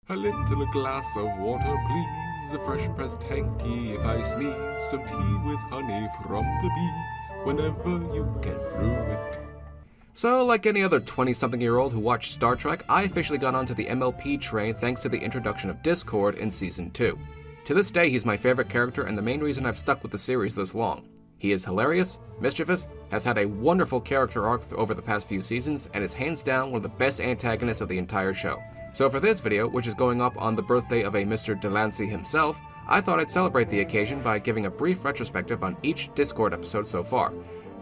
A little glass of water, please, a fresh pressed hanky if I sneeze, some tea with honey from the bees, whenever you can brew it. So, like any other 20-something-year-old who watched Star Trek, I officially got onto the MLP train thanks to the introduction of Discord in Season 2. To this day, he's my favorite character and the main reason I've stuck with the series this long. He is hilarious, mischievous, has had a wonderful character arc over the past few seasons, and is hands down one of the best antagonists of the entire show. So for this video, which is going up on the birthday of a Mr. DeLancie himself, I thought I'd celebrate the occasion by giving a brief retrospective on each Discord episode so far.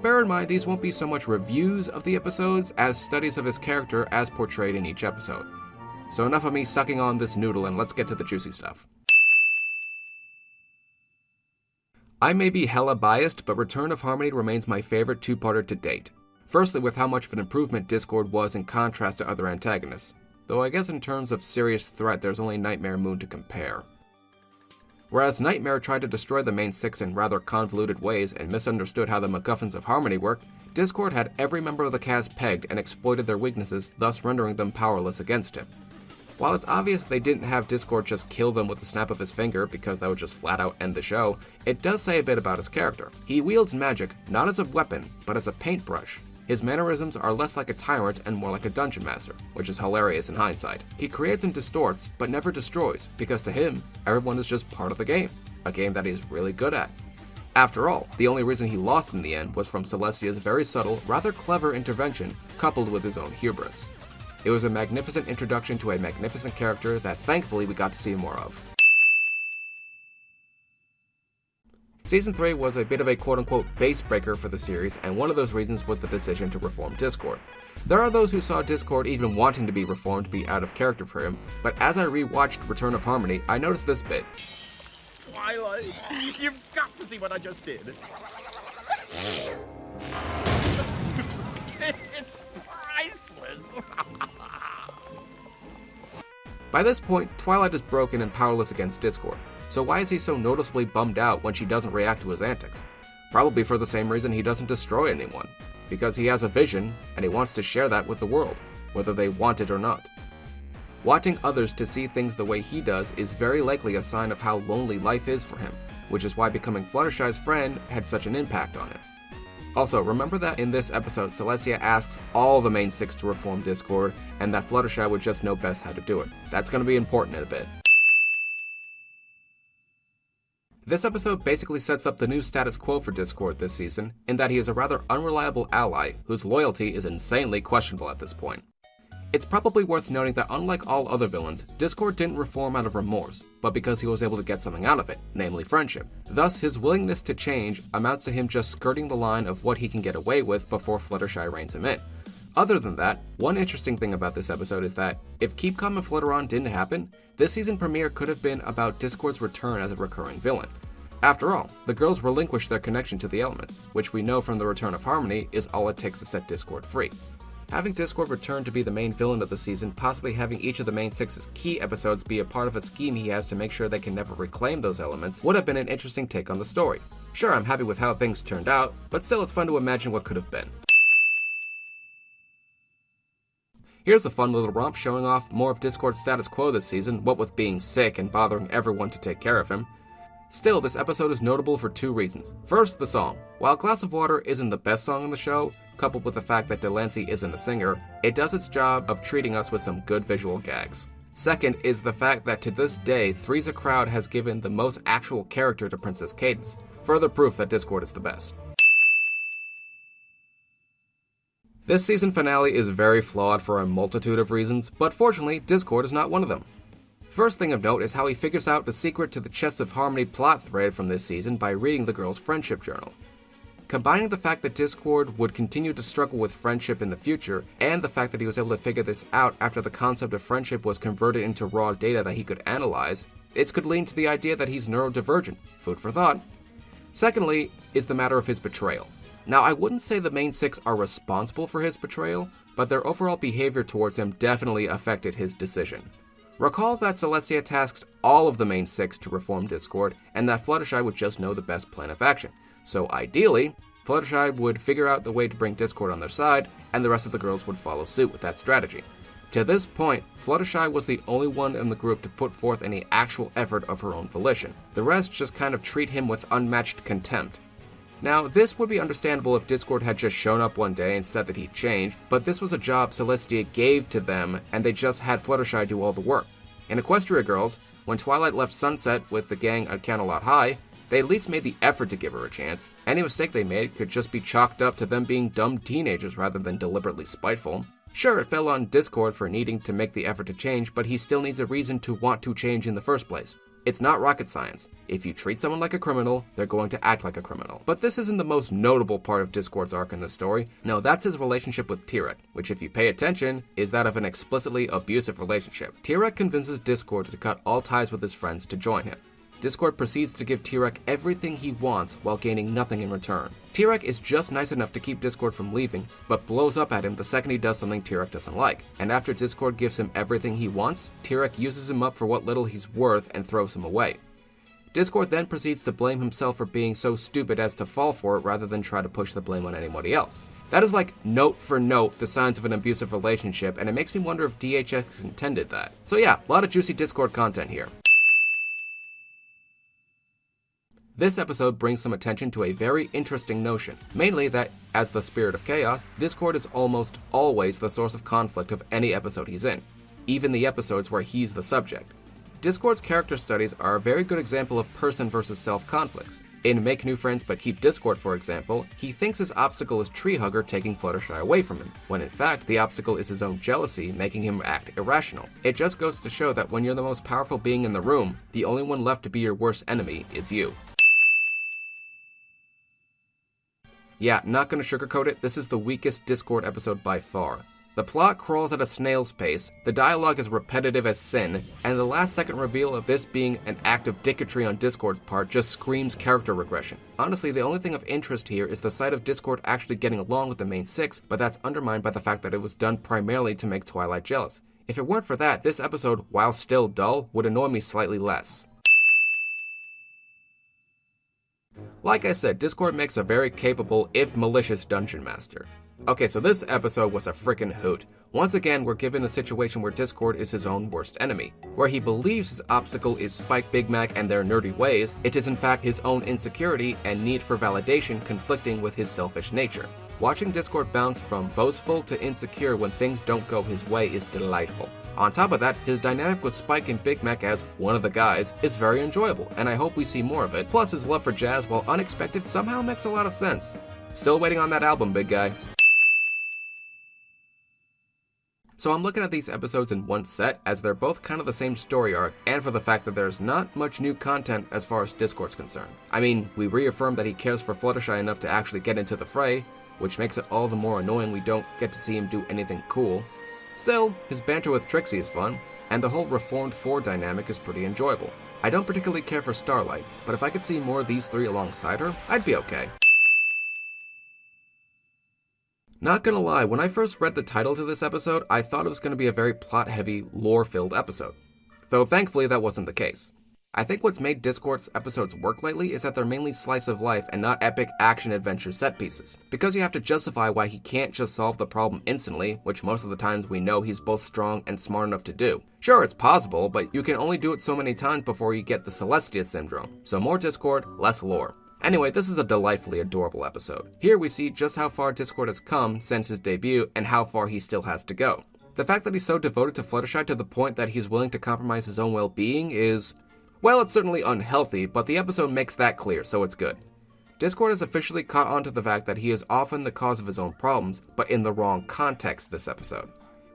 Bear in mind, these won't be so much reviews of the episodes as studies of his character as portrayed in each episode. So enough of me sucking on this noodle and let's get to the juicy stuff. I may be hella biased, but Return of Harmony remains my favorite two-parter to date. Firstly, with how much of an improvement Discord was in contrast to other antagonists. Though I guess in terms of serious threat, there's only Nightmare Moon to compare. Whereas Nightmare tried to destroy the main six in rather convoluted ways and misunderstood how the MacGuffins of Harmony work, Discord had every member of the cast pegged and exploited their weaknesses, thus rendering them powerless against him. While it's obvious they didn't have Discord just kill them with the snap of his finger, because that would just flat out end the show, it does say a bit about his character. He wields magic, not as a weapon, but as a paintbrush. His mannerisms are less like a tyrant and more like a dungeon master, which is hilarious in hindsight. He creates and distorts, but never destroys, because to him, everyone is just part of the game, a game that he's really good at. After all, the only reason he lost in the end was from Celestia's very subtle, rather clever intervention, coupled with his own hubris. It was a magnificent introduction to a magnificent character that thankfully we got to see more of. Season 3 was a bit of a quote-unquote base breaker for the series, and one of those reasons was the decision to reform Discord. There are those who saw Discord even wanting to be reformed be out of character for him, but as I rewatched Return of Harmony, I noticed this bit. Twilight, you've got to see what I just did. It's priceless. By this point, Twilight is broken and powerless against Discord. So why is he so noticeably bummed out when she doesn't react to his antics? Probably for the same reason he doesn't destroy anyone. Because he has a vision, and he wants to share that with the world, whether they want it or not. Wanting others to see things the way he does is very likely a sign of how lonely life is for him, which is why becoming Fluttershy's friend had such an impact on him. Also, remember that in this episode, Celestia asks all the main six to reform Discord, and that Fluttershy would just know best how to do it. That's going to be important in a bit. This episode basically sets up the new status quo for Discord this season, in that he is a rather unreliable ally whose loyalty is insanely questionable at this point. It's probably worth noting that unlike all other villains, Discord didn't reform out of remorse, but because he was able to get something out of it, namely friendship. Thus, his willingness to change amounts to him just skirting the line of what he can get away with before Fluttershy reins him in. Other than that, one interesting thing about this episode is that, if Keep Calm and Flutter On didn't happen, this season premiere could have been about Discord's return as a recurring villain. After all, the girls relinquished their connection to the elements, which we know from the Return of Harmony is all it takes to set Discord free. Having Discord return to be the main villain of the season, possibly having each of the main six's key episodes be a part of a scheme he has to make sure they can never reclaim those elements, would have been an interesting take on the story. Sure, I'm happy with how things turned out, but still it's fun to imagine what could have been. Here's a fun little romp showing off more of Discord's status quo this season, what with being sick and bothering everyone to take care of him. Still, this episode is notable for two reasons. First, the song. While Glass of Water isn't the best song in the show, coupled with the fact that DeLancie isn't a singer, it does its job of treating us with some good visual gags. Second is the fact that to this day, Three's a Crowd has given the most actual character to Princess Cadance. Further proof that Discord is the best. This season finale is very flawed for a multitude of reasons, but fortunately, Discord is not one of them. First thing of note is how he figures out the secret to the Chest of Harmony plot thread from this season by reading the girl's friendship journal. Combining the fact that Discord would continue to struggle with friendship in the future, and the fact that he was able to figure this out after the concept of friendship was converted into raw data that he could analyze, it could lead to the idea that he's neurodivergent. Food for thought. Secondly, is the matter of his betrayal. Now, I wouldn't say the main six are responsible for his betrayal, but their overall behavior towards him definitely affected his decision. Recall that Celestia tasked all of the main six to reform Discord, and that Fluttershy would just know the best plan of action. So ideally, Fluttershy would figure out the way to bring Discord on their side, and the rest of the girls would follow suit with that strategy. To this point, Fluttershy was the only one in the group to put forth any actual effort of her own volition. The rest just kind of treat him with unmatched contempt. Now, this would be understandable if Discord had just shown up one day and said that he'd changed, but this was a job Celestia gave to them, and they just had Fluttershy do all the work. In Equestria Girls, when Twilight left Sunset with the gang at Canterlot High, they at least made the effort to give her a chance. Any mistake they made could just be chalked up to them being dumb teenagers rather than deliberately spiteful. Sure, it fell on Discord for needing to make the effort to change, but he still needs a reason to want to change in the first place. It's not rocket science. If you treat someone like a criminal, they're going to act like a criminal. But this isn't the most notable part of Discord's arc in this story. No, that's his relationship with Tirek, which if you pay attention, is that of an explicitly abusive relationship. Tirek convinces Discord to cut all ties with his friends to join him. Discord proceeds to give Tirek everything he wants while gaining nothing in return. Tirek is just nice enough to keep Discord from leaving, but blows up at him the second he does something Tirek doesn't like. And after Discord gives him everything he wants, Tirek uses him up for what little he's worth and throws him away. Discord then proceeds to blame himself for being so stupid as to fall for it rather than try to push the blame on anybody else. That is like note for note the signs of an abusive relationship, and it makes me wonder if DHX intended that. So yeah, a lot of juicy Discord content here. This episode brings some attention to a very interesting notion, mainly that, as the spirit of chaos, Discord is almost always the source of conflict of any episode he's in, even the episodes where he's the subject. Discord's character studies are a very good example of person versus self conflicts. In Make New Friends But Keep Discord, for example, he thinks his obstacle is Treehugger taking Fluttershy away from him, when in fact the obstacle is his own jealousy making him act irrational. It just goes to show that when you're the most powerful being in the room, the only one left to be your worst enemy is you. Yeah, not gonna sugarcoat it, this is the weakest Discord episode by far. The plot crawls at a snail's pace, the dialogue is repetitive as sin, and the last second reveal of this being an act of dicketry on Discord's part just screams character regression. Honestly, the only thing of interest here is the sight of Discord actually getting along with the main six, but that's undermined by the fact that it was done primarily to make Twilight jealous. If it weren't for that, this episode, while still dull, would annoy me slightly less. Like I said, Discord makes a very capable, if malicious, dungeon master. Okay, so this episode was a frickin' hoot. Once again, we're given a situation where Discord is his own worst enemy. Where he believes his obstacle is Spike Big Mac and their nerdy ways, it is in fact his own insecurity and need for validation conflicting with his selfish nature. Watching Discord bounce from boastful to insecure when things don't go his way is delightful. On top of that, his dynamic with Spike and Big Mac as one of the guys is very enjoyable, and I hope we see more of it. Plus, his love for jazz, while unexpected, somehow makes a lot of sense. Still waiting on that album, big guy. So I'm looking at these episodes in one set, as they're both kind of the same story arc, and for the fact that there's not much new content as far as Discord's concerned. I mean, we reaffirm that he cares for Fluttershy enough to actually get into the fray, which makes it all the more annoying we don't get to see him do anything cool. Still, his banter with Trixie is fun, and the whole Reformed 4 dynamic is pretty enjoyable. I don't particularly care for Starlight, but if I could see more of these three alongside her, I'd be okay. Not gonna lie, when I first read the title to this episode, I thought it was gonna be a very plot-heavy, lore-filled episode. Though thankfully that wasn't the case. I think what's made Discord's episodes work lately is that they're mainly slice of life and not epic action-adventure set pieces. Because you have to justify why he can't just solve the problem instantly, which most of the times we know he's both strong and smart enough to do. Sure, it's possible, but you can only do it so many times before you get the Celestia syndrome. So more Discord, less lore. Anyway, this is a delightfully adorable episode. Here we see just how far Discord has come since his debut and how far he still has to go. The fact that he's so devoted to Fluttershy to the point that he's willing to compromise his own well-being is... well, it's certainly unhealthy, but the episode makes that clear, so it's good. Discord has officially caught on to the fact that he is often the cause of his own problems, but in the wrong context this episode.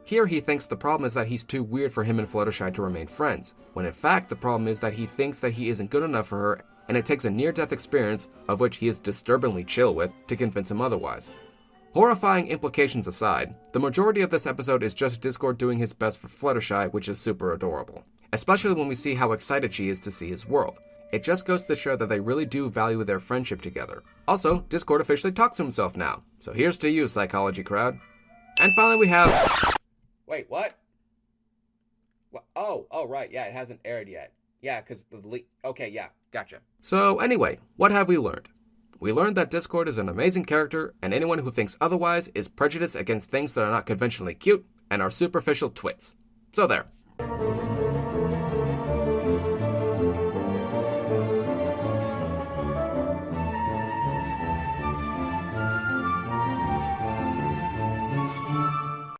Here he thinks the problem is that he's too weird for him and Fluttershy to remain friends, when in fact the problem is that he thinks that he isn't good enough for her, and it takes a near-death experience, of which he is disturbingly chill with, to convince him otherwise. Horrifying implications aside, the majority of this episode is just Discord doing his best for Fluttershy, which is super adorable. Especially when we see how excited she is to see his world. It just goes to show that they really do value their friendship together. Also, Discord officially talks to himself now, so here's to you, Psychology Crowd. And finally we have... Wait, what? Oh, right, yeah, it hasn't aired yet. Yeah, because the okay, yeah, gotcha. So anyway, what have we learned? We learned that Discord is an amazing character, and anyone who thinks otherwise is prejudiced against things that are not conventionally cute, and our superficial twits. So there.